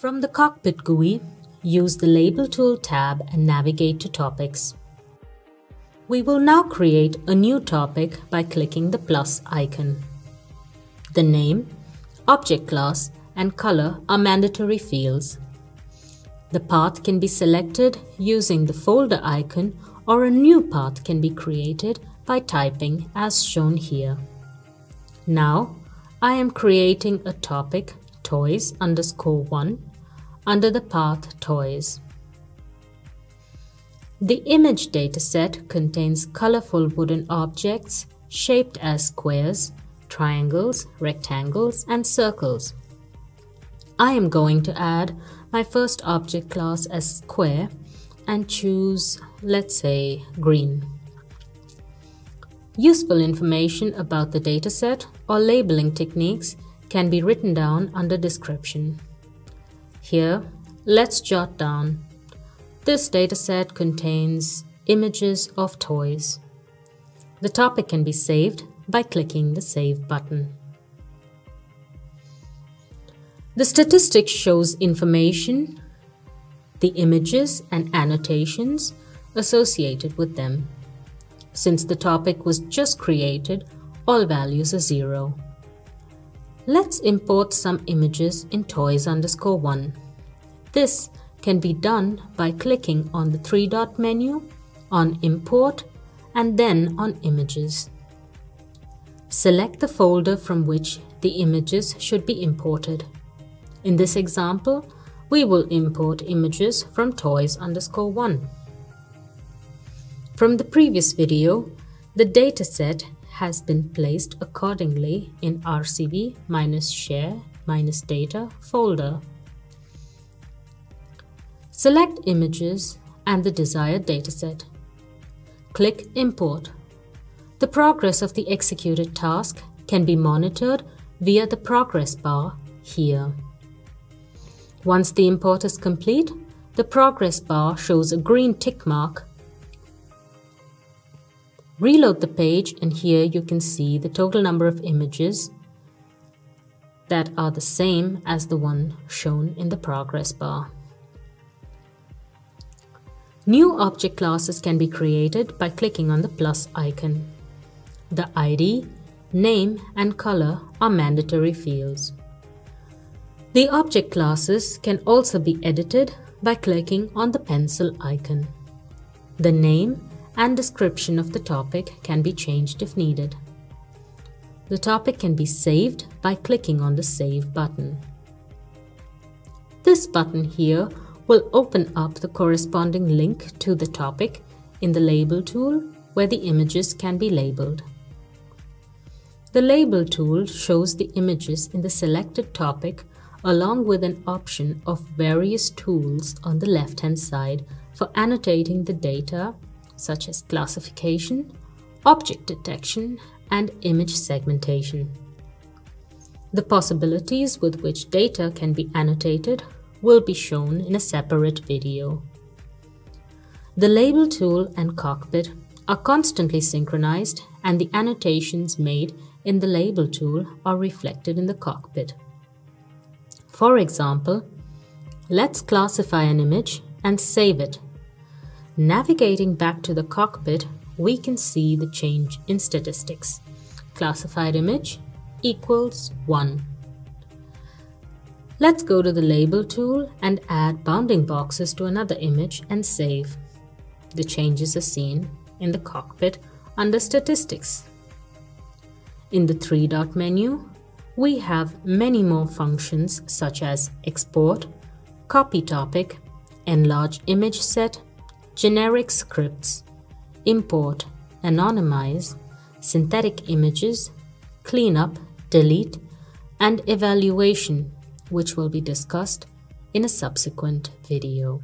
From the Cockpit GUI, use the Labeltool tab and navigate to Topics. We will now create a new topic by clicking the plus icon. The name, object class, and color are mandatory fields. The path can be selected using the folder icon, or a new path can be created by typing as shown here. Now, I am creating a topic toys_1 under the path toys. The image dataset contains colorful wooden objects shaped as squares, triangles, rectangles, and circles. I am going to add my first object class as square and choose, let's say, green. Useful information about the dataset or labeling techniques can be written down under description. Here, let's jot down: this dataset contains images of toys. The topic can be saved by clicking the Save button. The statistics shows information, the images and annotations associated with them. Since the topic was just created, all values are 0. Let's import some images in toys_1. This can be done by clicking on the 3-dot menu, on Import, and then on Images. Select the folder from which the images should be imported. In this example, we will import images from toys_1. From the previous video, the dataset has been placed accordingly in RCV-share-data folder. Select images and the desired dataset. Click Import. The progress of the executed task can be monitored via the progress bar here. Once the import is complete, the progress bar shows a green tick mark. Reload the page and here you can see the total number of images that are the same as the one shown in the progress bar. New object classes can be created by clicking on the plus icon. The ID, name, and color are mandatory fields. The object classes can also be edited by clicking on the pencil icon. The name and description of the topic can be changed if needed. The topic can be saved by clicking on the Save button. This button here will open up the corresponding link to the topic in the Label tool where the images can be labeled. The Label tool shows the images in the selected topic along with an option of various tools on the left-hand side for annotating the data, such as classification, object detection, and image segmentation. The possibilities with which data can be annotated will be shown in a separate video. The Label tool and Cockpit are constantly synchronized, and the annotations made in the Label tool are reflected in the Cockpit. For example, let's classify an image and save it. Navigating back to the Cockpit, we can see the change in statistics. Classified image equals 1. Let's go to the Label tool and add bounding boxes to another image and save. The changes are seen in the Cockpit under Statistics. In the 3-dot menu, we have many more functions such as Export, Copy Topic, Enlarge Image Set, Generic Scripts, Import, Anonymize, Synthetic Images, Cleanup, Delete, and Evaluation, which will be discussed in a subsequent video.